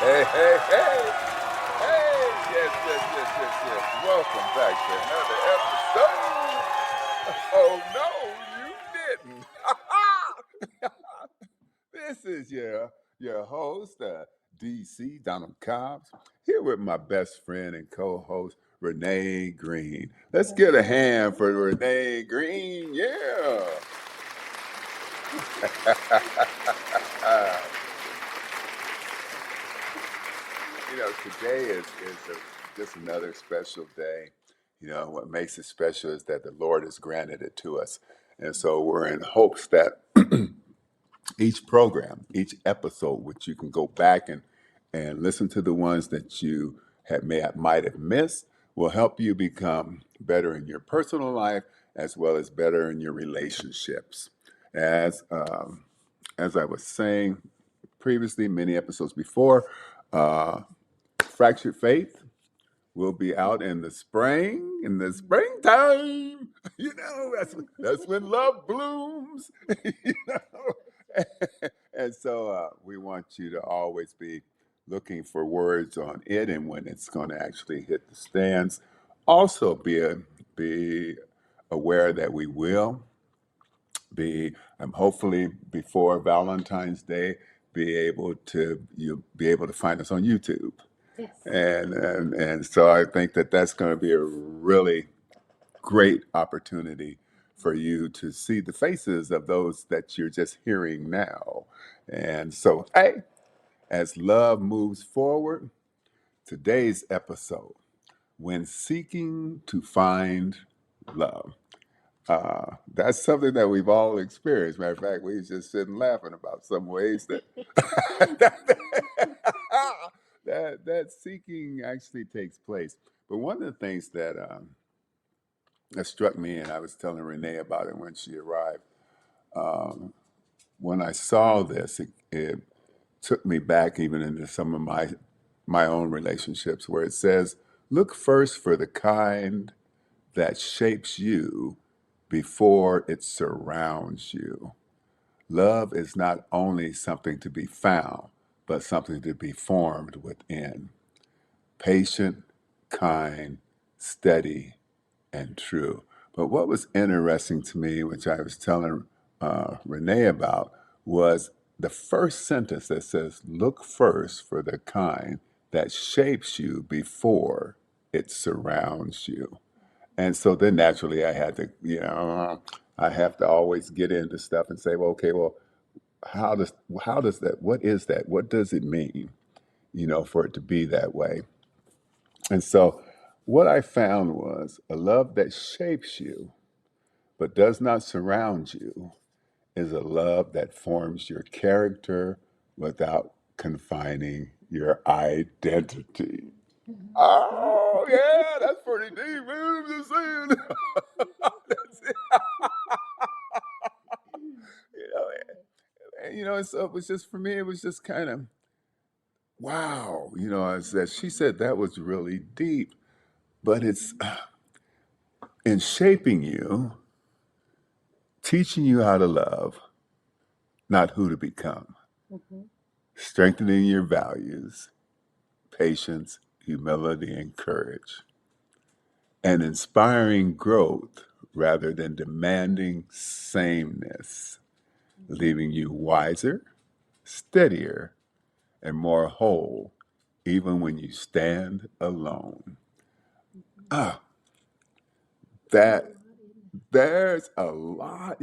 Hey, hey, hey, hey, yes. Welcome back to another episode. Oh, no, you didn't. This is your host, DC Donald Cobbs, here with my best friend and co-host, Renee Green. Let's get a hand for Renee Green. Yeah. Today is just another special day. What makes it special is that the Lord has granted it to us. And so we're in hopes that each program, each episode, which you can go back and listen to the ones that you might have missed, will help you become better in your personal life as well as better in your relationships. As as I was saying previously, many episodes before, uh, Fractured Faith will be out in the springtime. That's when love blooms. you know? And so we want you to always be looking for words on it and when it's going to actually hit the stands. Also, be aware that we will be hopefully before Valentine's Day you'll be able to find us on YouTube. Yes. And so I think that that's going to be a really great opportunity for you to see the faces of those that you're just hearing now. And so, hey, as love moves forward, today's episode, when seeking to find love. That's something that we've all experienced. Matter of fact, we was just sitting laughing about some ways that that seeking actually takes place. But one of the things that struck me, and I was telling Renee about it when she arrived. When I saw this, it took me back even into some of my own relationships, where it says, "Look first for the kind that shapes you before it surrounds you." Love is not only something to be found, but something to be formed within. Patient, kind, steady, and true. But what was interesting to me, which I was telling Renee about, was the first sentence that says, "Look first for the kind that shapes you before it surrounds you." And so then naturally I had to, I have to always get into stuff and say, well, okay, well, how does that, what is that? What does it mean, for it to be that way? And so what I found was a love that shapes you but does not surround you is a love that forms your character without confining your identity. Oh, yeah, that's pretty deep, man. I'm just saying. That's it. you know, and so it was just for me. It was just kind of wow. As she said, that was really deep. But it's in shaping you, teaching you how to love, not who to become, Mhm. strengthening your values, patience, humility, and courage, and inspiring growth rather than demanding sameness, leaving you wiser, steadier, and more whole, even when you stand alone. Ah, that there's a lot.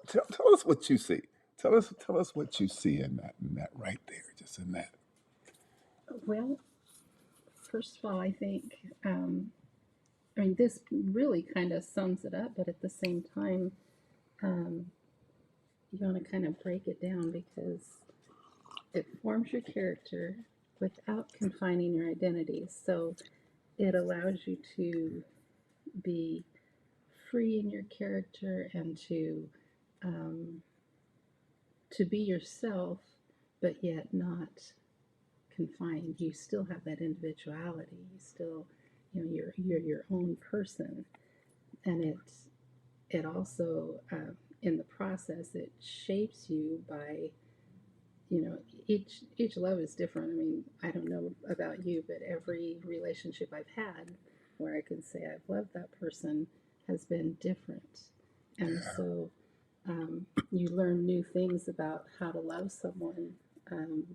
Tell us what you see. Tell us what you see in that right there, just in that. Well, first of all, I think, this really kind of sums it up, but at the same time, um, you want to kind of break it down because it forms your character without confining your identity. So it allows you to be free in your character and um, to be yourself, but yet not confined. You still have that individuality. You still, you're your own person, and it also in the process it shapes you by you know, each love is different. I mean, I don't know about you, but every relationship I've had where I can say I've loved that person has been different. And so you learn new things about how to love someone um,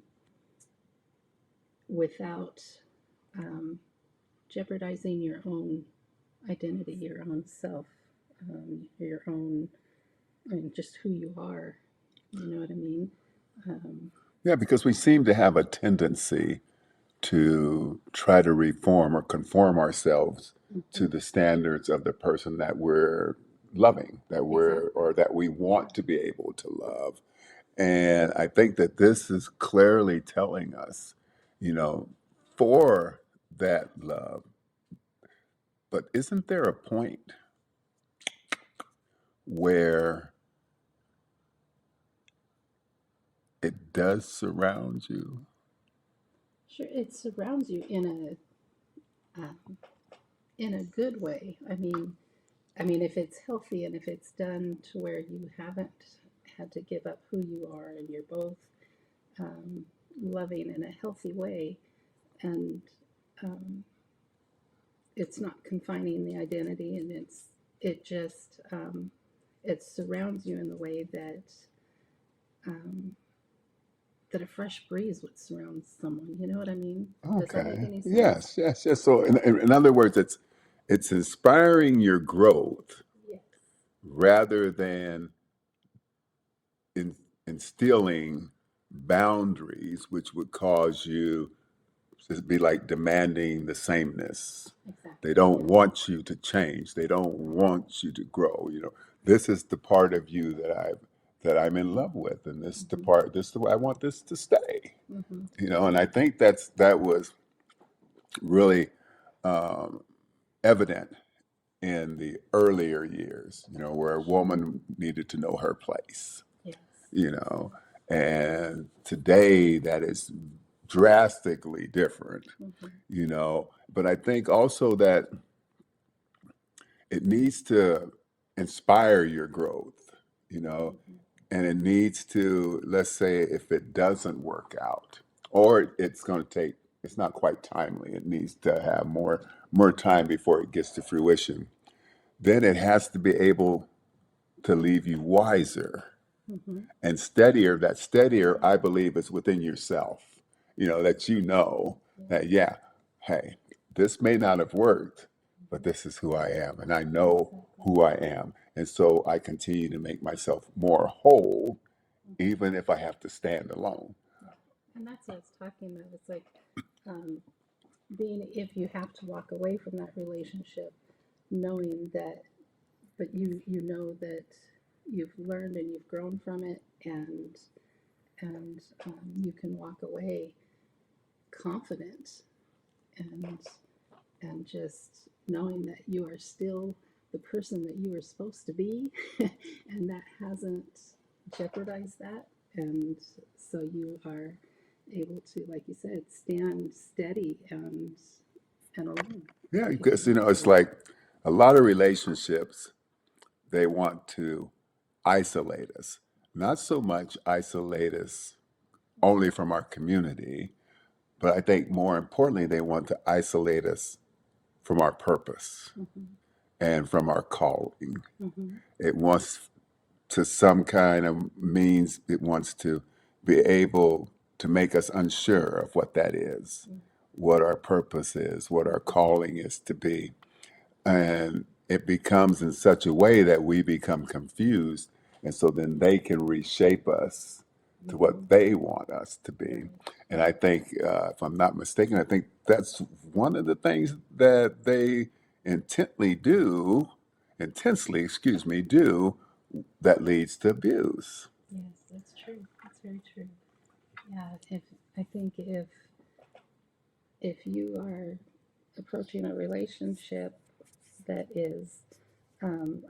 without um, jeopardizing your own identity, your own self, your own, I mean, just who you are. You know what I mean? Um, Yeah, because we seem to have a tendency to try to reform or conform ourselves to mhm. the standards of the person that we're loving, that we're Exactly. or that we Yeah. want to be able to love. And I think that this is clearly telling us, you know, for that love. But isn't there a point where it does surround you? Sure. It surrounds you um, in a good way. I mean, if it's healthy and if it's done to where you haven't had to give up who you are and you're both um, loving in a healthy way, and um, it's not confining the identity, and it just it surrounds you in the way um, that a fresh breeze would surround someone. You know what I mean? Does that make Okay. any sense? Yes, yes, yes. So in other words, it's inspiring your growth Yes. rather than in, instilling boundaries, which would cause you to be like demanding the sameness. They Exactly. don't Yeah. want you to change. They don't Right. want you to grow. You know, this is the part of you that I'm in love with, and Hmm. this the way I want this to stay. Hmm. You know, and I think that was really um, evident in the earlier years. You know, where a Sure. woman needed to know her place. Yes. You know, and today that is drastically different. Hmm. You know, but I think also that it needs to inspire your growth, you know, Hmm. and it needs to, let's say, if it doesn't work out, or it's going to take, it's not quite timely, it needs to have more time before it gets to fruition, then it has to be able to leave you wiser Hmm. and steadier. That steadier, I believe, is within yourself, you know, that you know Yeah. that, yeah, hey, this may not have worked, but Hmm. this is who I am, and I know Exactly. who I am. And so I continue to make myself more whole, Hmm. even if I have to stand alone. Yeah. And that's what I was talking about. It's like um, being, if you have to walk away from that relationship, knowing that, but you know that you've learned and you've grown from it, and you can walk away confident and just knowing that you are still the person that you were supposed to be, and that hasn't jeopardized that, and so you are able to, like you said, stand steady and alone Yeah, if you because, you have know, it's to. like a lot of relationships, they want to isolate us, not so much isolate us only from our community, but I think more importantly, they want to isolate us from our purpose Hmm. and from our calling. Hmm. It wants to some kind of means, it wants to be able to make us unsure of what that is, what our purpose is, what our Hmm. calling is to be. And it becomes in such a way that we become confused. And so then they can reshape us to Hmm. what they want us to be. Right. And I think, if I'm not mistaken, I think that's one of the things that they intensely, excuse me, do that leads to abuse. Yes, that's true. That's very true. Yeah, if I think if you are approaching a relationship that is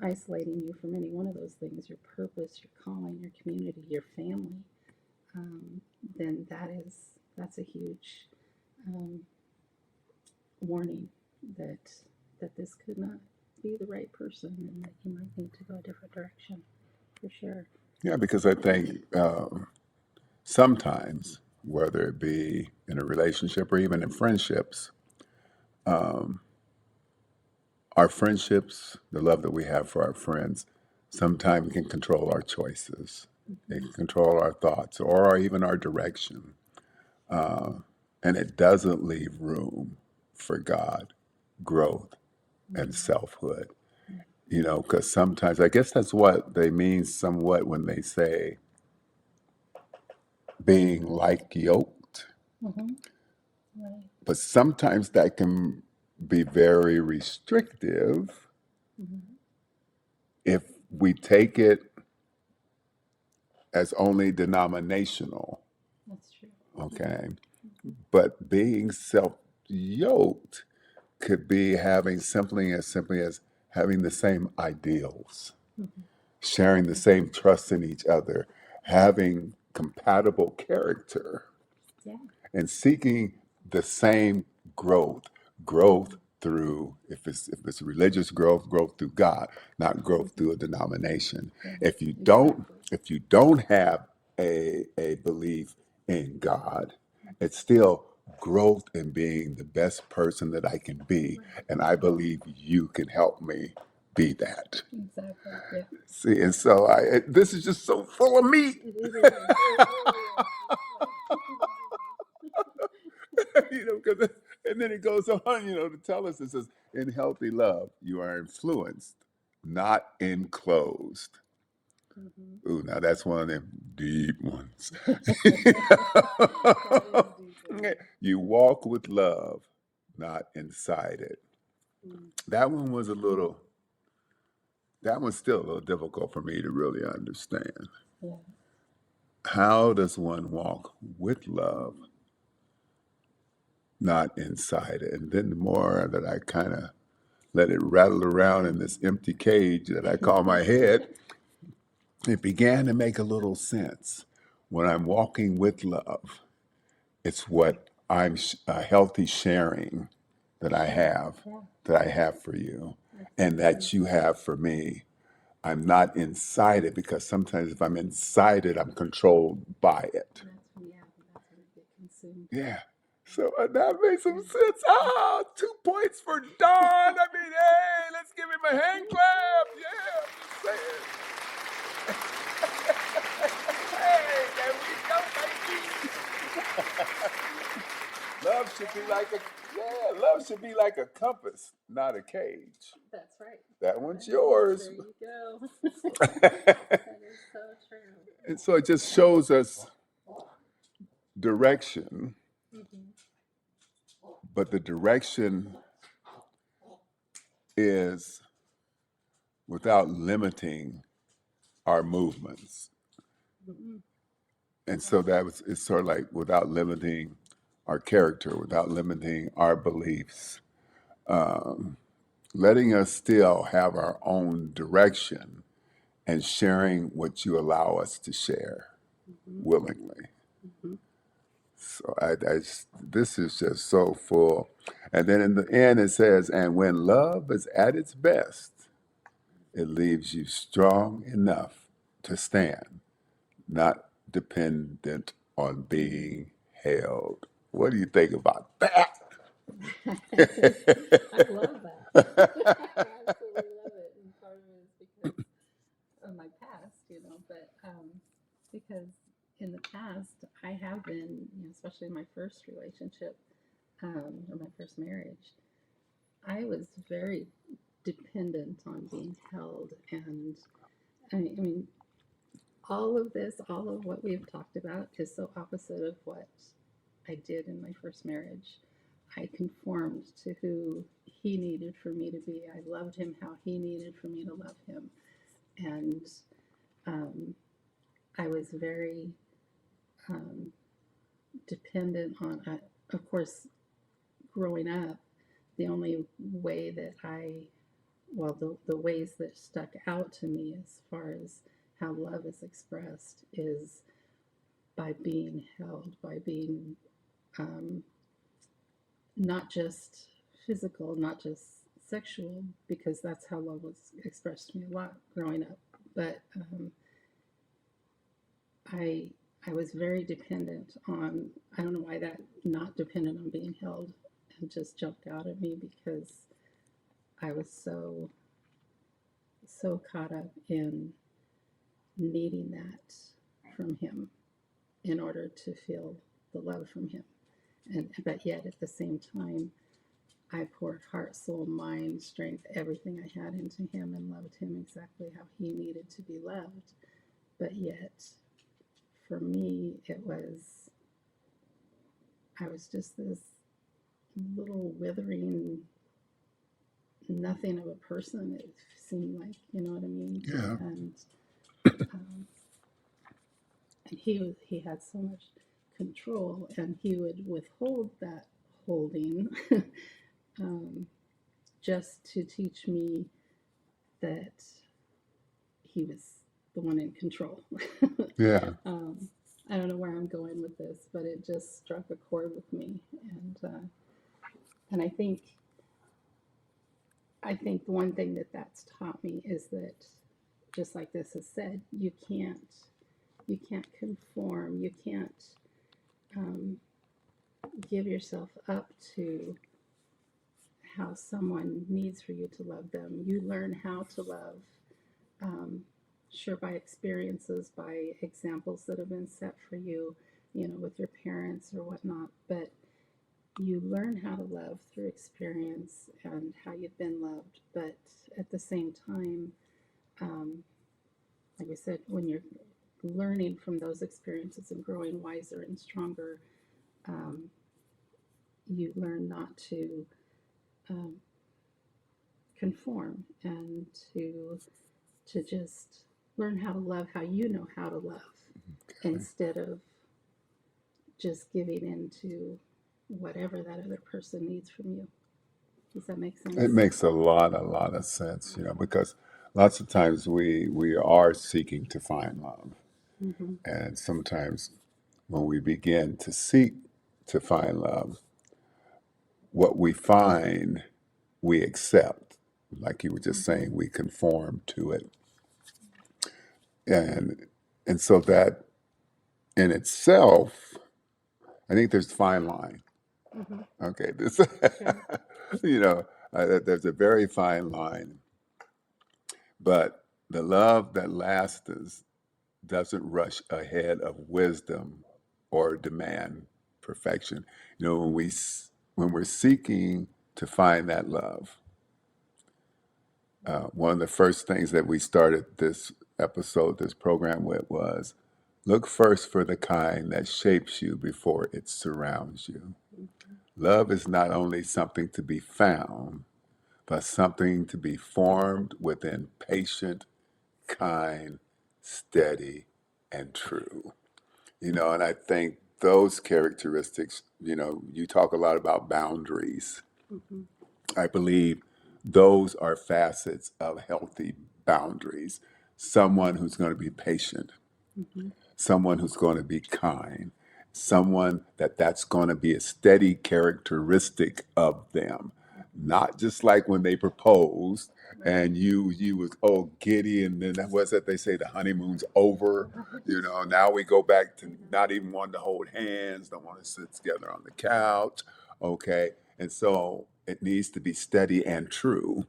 isolating you from any one of those things, your purpose, your calling, your community, your family, um, then that's a huge um, warning that this could not be the right person, and that you might need to go a different direction for sure. Yeah, because I think sometimes, whether it be in a relationship or even in friendships, um, our friendships, the love that we have for our friends, sometimes can control our choices. It can control our thoughts or even our direction. Uh, and it doesn't leave room for God, growth, and selfhood. You know, because sometimes I guess that's what they mean somewhat when they say being like yoked. Mm-hmm. Right. But sometimes that can be very restrictive Mm-hmm. if we take it as only denominational, That's true. okay? Mm-hmm. But being self yoked could be having simply as having the same ideals, Mm-hmm. sharing the same trust in each other, having compatible character, Yeah. and seeking the same growth. Growth through if it's religious growth, growth through God, not growth Mm-hmm. through a denomination. Yeah. If you don't Exactly. if you don't have a belief in God, it's still growth in being the best person that I can be. Right. And I believe you can help me be that. Exactly. Yeah. See, and so this is just so full of meat. It is. It really is. Because and then it goes on, to tell us, it says, in healthy love, you are influenced, not enclosed. Mm-hmm. Ooh, now that's one of them deep ones. That is deep, isn't it? You walk with love, not inside it. Mm. That one was that one's still a little difficult for me to really understand. Yeah. How does one walk with love, not inside it? And then the more that I kind of let it rattle around in this empty cage that I call my head, it began to make a little sense. When I'm walking with love, it's what I'm a healthy sharing that I Sure. have, Yeah. that I have for you, and Absolutely. that you have for me. I'm not inside it because sometimes if I'm inside it, I'm controlled by it. That's when it get consumed. Yeah. So that makes some sense. Ah, 2 points for Don. I mean, hey, let's give him a hand clap. Yeah, I'm just saying. Hey, there we go, baby. Love should be like a love should be like a compass, not a cage. That's right. That one's That is. yours. There you go. That is so true. And so it just shows us direction, Mm-hmm. but the direction is without limiting our movements. Mm-hmm. And so it's sort of like without limiting our character, without limiting our beliefs, um, letting us still have our own direction and sharing what you allow us to share Mm-hmm. willingly. Mm-hmm. So this is just so full. And then in the end, it says, and when love is at its best, it leaves you strong enough to stand, not dependent on being held. What do you think about that? I love that. I absolutely love it. And part of it is because of my past, but because in the past I have been, especially in my first relationship, or my first marriage, I was very dependent on being held. And I mean, all of this, all of what we've talked about is so opposite of what I did in my first marriage. I conformed to who he needed for me to be. I loved him how he needed for me to love him. And um, I was very um, dependent on, of course, growing up, the only way that the ways that stuck out to me as far as how love is expressed is by being held, by being um, not just physical, not just sexual, because that's how love was expressed to me a lot growing up. But I I was very dependent on, I don't know why that not dependent on being held and just jumped out at me because I was so caught up in needing that from him in order to feel the love from him. But yet at the same time, I poured heart, soul, mind, strength, everything I had into him and loved him exactly how he needed to be loved. But yet, for me, I was just this little withering nothing of a person, it seemed like, you know what I mean? Yeah. Um, and he had so much control, and he would withhold that holding just to teach me that he was the one in control. Yeah. I don't know where I'm going with this, but it just struck a chord with me, and I think one thing that's taught me is that, just like this is said, you can't conform, you can't um, give yourself up to how someone needs for you to love them. You learn how to love, sure, by experiences, by examples that have been set for you, with your parents or whatnot, but you learn how to love through experience and how you've been loved. But at the same time, like I said, when you're learning from those experiences and growing wiser and stronger, um, you learn not to um, conform and to just learn how to love how you know how to love, instead of just giving in to whatever that other person needs from you. Does that make sense? It makes a lot of sense, because lots of times we are seeking to find love. Mm-hmm. And sometimes when we begin to seek to find love, what we find, we accept. Like you were just saying, we conform to it. And so that in itself, I think there's a fine line. Mm-hmm. Okay, Sure. you know, there's a very fine line, but the love that lasts doesn't rush ahead of wisdom or demand perfection. When we're seeking to find that love, one of the first things that we started this program with was look first for the kind that shapes you before it surrounds you. Love is not only something to be found, but something to be formed within patient, kind, steady, and true. And I think those characteristics, you talk a lot about boundaries. Mm-hmm. I believe those are facets of healthy boundaries. Someone who's going to be patient, Mm-hmm. someone who's going to be kind, someone that's going to be a steady characteristic of them. Not just like when they proposed and you was all giddy, and then that was that they say the honeymoon's over. Now we go back to not even wanting to hold hands, don't want to sit together on the couch. Okay. And so it needs to be steady and true,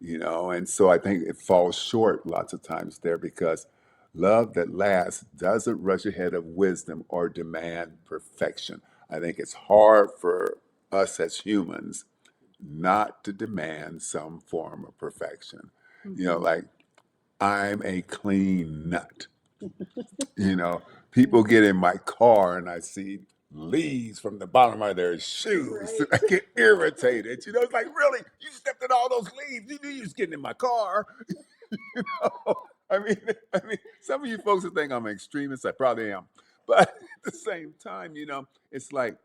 and so I think it falls short lots of times there because love that lasts doesn't rush ahead of wisdom or demand perfection. I think it's hard for us as humans not to demand some form of perfection. Mm-hmm. Like I'm a clean nut. People get in my car and I see leaves from the bottom of their shoes. Right. I get irritated. It's like, really? You stepped in all those leaves. You knew you was getting in my car. I mean, some of you folks will think I'm an extremist. I probably am. But at the same time, it's like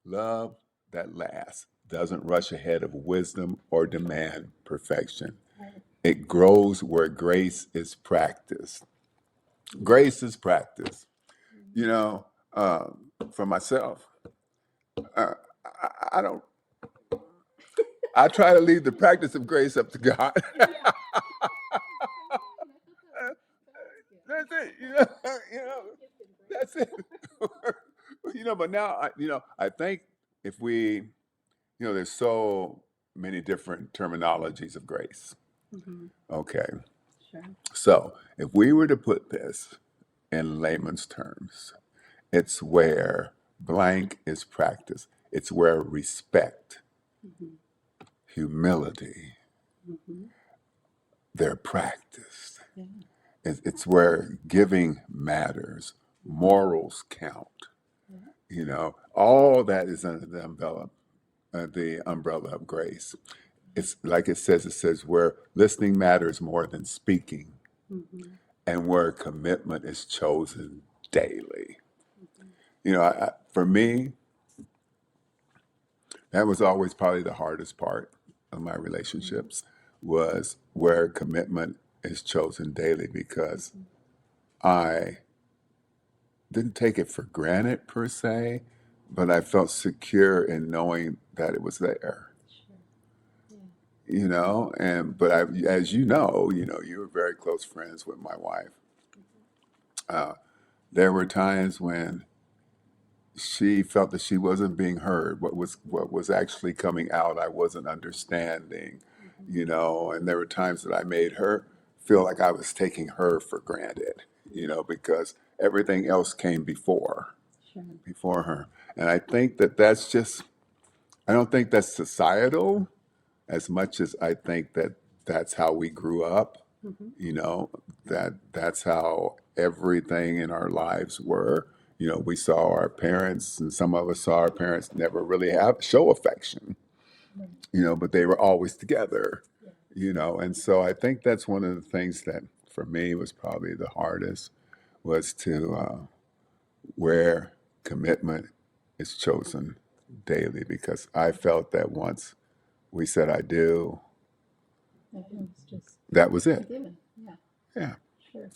love that lasts doesn't rush ahead of wisdom or demand perfection. Right. It grows where grace is practiced. Grace is practice. You know, for myself, I don't. I try to leave the practice of grace up to God. Yeah. That's it. That's that's it. But now I think if we, there's so many different terminologies of grace. Mm-hmm. Okay. Sure. So if we were to put this in layman's terms, it's where blank is practiced. It's where respect, Mm-hmm. humility, Mm-hmm. they're practiced. Yeah. It's where giving matters, morals count. Yeah. All that is under the umbrella of grace. It's like it says where listening matters more than speaking, Mm-hmm. and where commitment is chosen daily. Mm-hmm. For me, that was always probably the hardest part of my relationships was where commitment is chosen daily because I didn't take it for granted per se, but I felt secure in knowing that it was there. Sure. Yeah. But as you were very close friends with my wife. Uh, there were times when she felt that she wasn't being heard. What was actually coming out, I wasn't understanding. And there were times that I made her feel like I was taking her for granted. Because everything else came Sure. before her. And I think that that's just, I don't think that's societal as much as I think that that's how we grew up, Mm-hmm. that's how everything in our lives were. We saw our parents, and some of us saw our parents never really show affection, Right. but they were always together, Yeah. and so I think that's one of the things that for me was probably the hardest was to where commitment is chosen daily because I felt that once we said I do, It was just that was a it. given. Yeah. Yeah. Sure.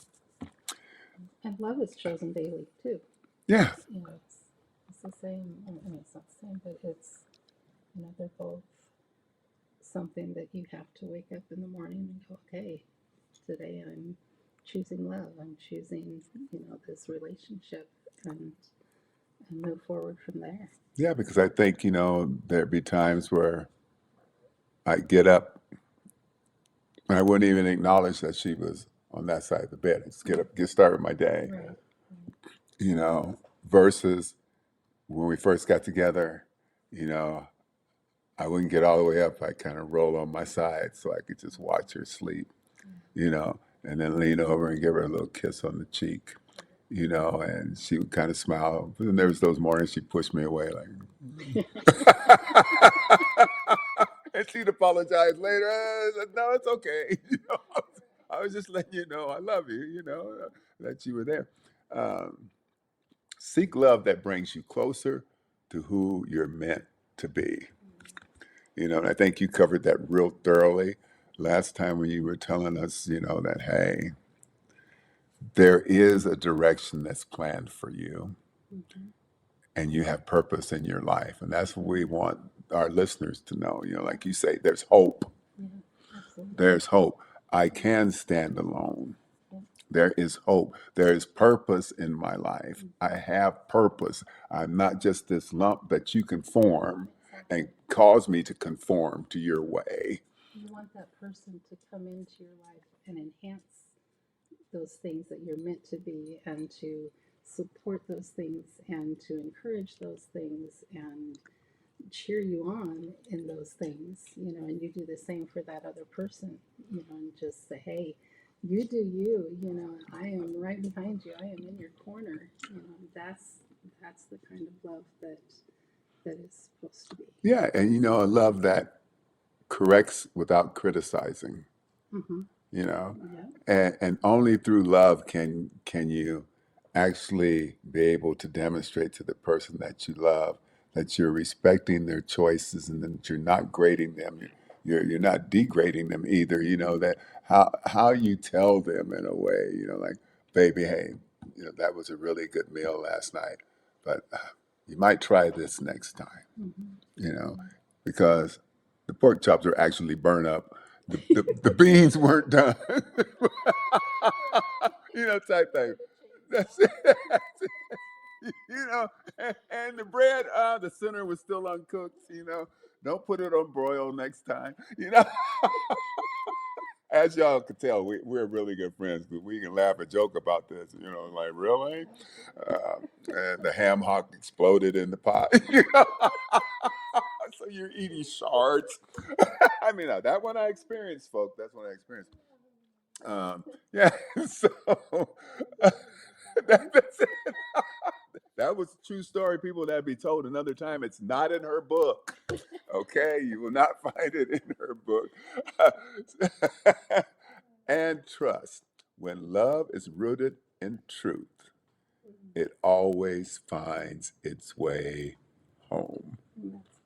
And love is chosen daily too. Yeah. It's the same. I mean, it's not the same, but they're both something that you have to wake up in the morning and go, okay, today I'm choosing love. I'm choosing, this relationship and move forward from there. Yeah, because I think, there'd be times where I'd get up and I wouldn't even acknowledge that she was on that side of the bed. I just get up, get started with my day, Right. versus when we first got together, you know, I wouldn't get all the way up. I kind of roll on my side so I could just watch her sleep, and then lean over and give her a little kiss on the cheek, and she would kind of smile. But then there was those mornings she pushed me away, like, and she'd apologize later. I said, no, it's okay. I was just letting you know I love you, that you were there. Um, Seek love that brings you closer to who you're meant to be. And I think you covered that real thoroughly last time when you were telling us, that, hey, there is a direction that's planned for you Mm-hmm. and you have purpose in your life. And that's what we want our listeners to know. Like you say, there's hope. Yeah, absolutely. There's hope. I can stand alone. Yeah. There is hope. There is purpose in my life. I have purpose. I'm not just this lump that you can form and cause me to conform to your way. You want that person to come into your life and enhance those things that you're meant to be and to support those things and to encourage those things and cheer you on in those things, and you do the same for that other person, and just say, hey, you do you, I am right behind you. I am in your corner. That's the kind of love that is supposed to be. Yeah, and a love that corrects without criticizing. Mm-hmm. You know, Yeah. and only through love can you actually be able to demonstrate to the person that you love that you're respecting their choices and that you're not grading them. You're not degrading them either. That how you tell them in a way. Like, baby, hey, that was a really good meal last night, but you might try this next time. Mm-hmm. Because the pork chops are actually burnt up. The beans weren't done. Type thing. That's it. You know, and the bread, the center was still uncooked. You know, don't put it on broil next time. You know, as y'all can tell, we're really good friends. But we can laugh and joke about this. You know, like really, and the ham hock exploded in the pot. You know? So you're eating shards. I mean, that one I experienced, folks. That's what I experienced. Yeah. So that's it. That was a true story. People that be told another time. It's not in her book. Okay, you will not find it in her book. And trust. When love is rooted in truth, it always finds its way home. That's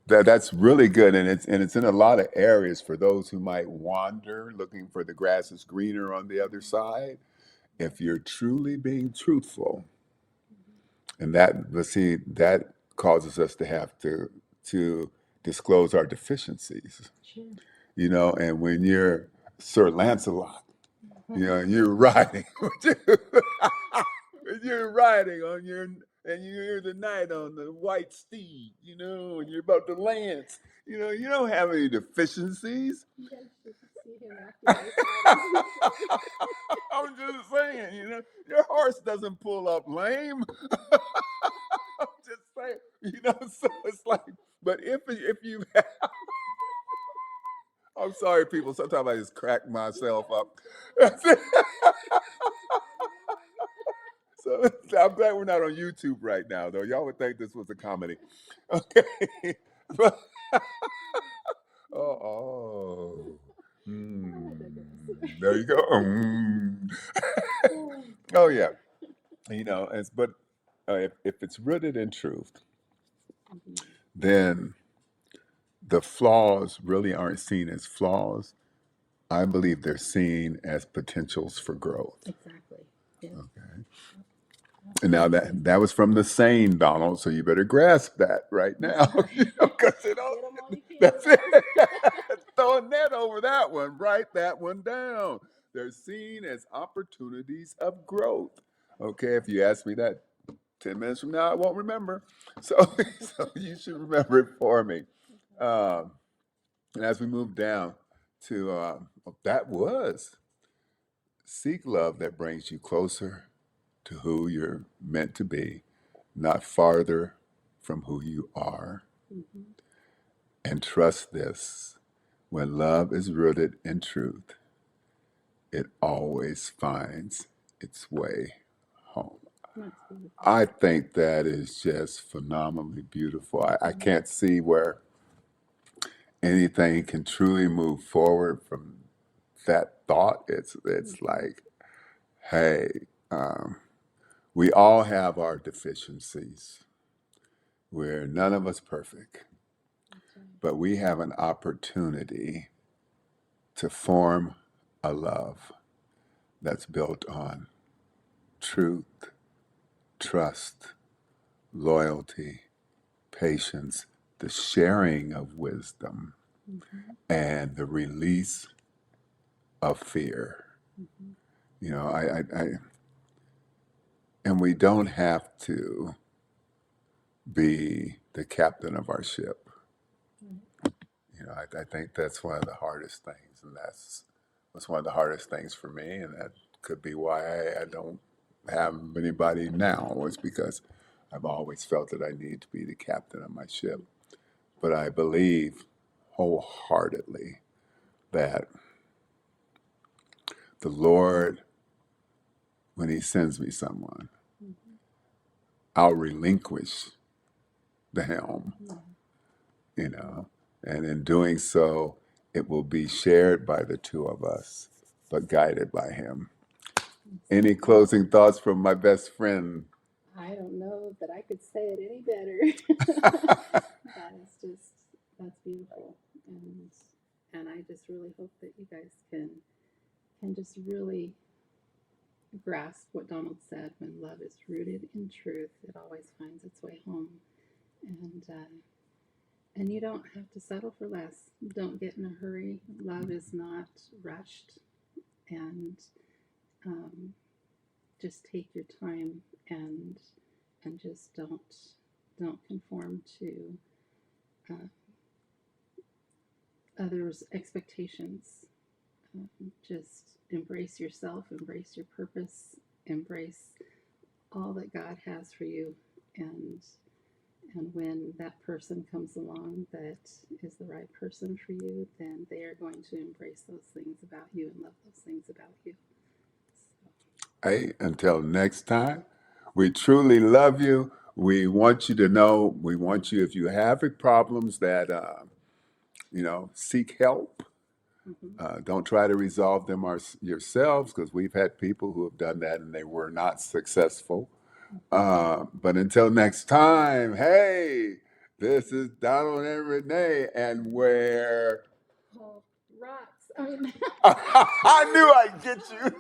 good. That's really good, and it's in a lot of areas for those who might wander, looking for the grass is greener on the other side. If you're truly being truthful, and but see, that causes us to have to disclose our deficiencies, Sure. you know. And when you're Sir Lancelot, you know, you're riding, you're riding on your, and you're the knight on the white steed, you know, and you're about to lance. You know, you don't have any deficiencies. You guys should see him after this. I'm just saying, you know, your horse doesn't pull up lame. I'm just saying, you know, so it's like, but if you, I'm sorry, people. Sometimes I just crack myself up. So I'm glad we're not on YouTube right now, though. Y'all would think this was a comedy. Okay. But, oh. There you go. Oh, yeah. You know, but if it's rooted in truth, then the flaws really aren't seen as flaws. I believe they're seen as potentials for growth. Exactly. Yes. Okay. And now that was from the sane Donald, so you better grasp that right now. You know, 'cause, you know, Get 'em all you can. that's it. Throw a net over that one. Write that one down. They're seen as opportunities of growth. Okay, if you ask me that 10 minutes from now, I won't remember. So, so you should remember it for me. Um, and as we move down to that was seek love that brings you closer to who you're meant to be, not farther from who you are. Mhm. And trust this, when love is rooted in truth, it always finds its way home. That's beautiful. I think that is just phenomenally beautiful. I can't see where anything can truly move forward from that thought. It's like, hey, we all have our deficiencies. We're none of us perfect, That's right. but we have an opportunity to form a love that's built on truth, trust, loyalty, patience, the sharing of wisdom, Mhm. and the release of fear. Mhm. You know, and we don't have to be the captain of our ship. Right. You know, I think that's one of the hardest things, and that's one of the hardest things for me, and that could be why I don't have anybody now. Was because I've always felt that I need to be the captain of my ship. But I believe wholeheartedly that the Lord, when He sends me someone, Mhm. I'll relinquish the helm, Yeah. you know, and in doing so, it will be shared by the two of us, but guided by Him. Any closing thoughts from my best friend? I don't know that I could say it any better. That is just that's beautiful, and I just really hope that you guys can just really grasp what Donald said. When love is rooted in truth, it always finds its way home, and you don't have to settle for less. Don't get in a hurry. Love is not rushed, and um, just take your time and just don't conform to uh, others' expectations. Just embrace yourself, embrace your purpose, embrace all that God has for you, and when that person comes along that is the right person for you, then they are going to embrace those things about you and love those things about you. So, Hey, until next time, we truly love you. We want you to know, we want you, if you have problems that, seek help. mhm. Don't try to resolve them yourselves, because we've had people who have done that and they were not successful. But until next time, hey, this is Donald and Renee, and where Oh, rocks. I mean, I knew I'd get you.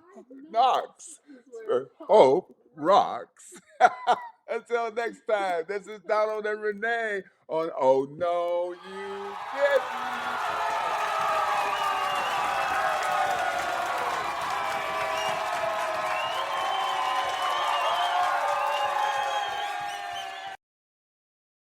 I know Knox, is where where hope hope rocks. rocks. Until next time, this is Donald and Renee on Oh No You Didn't.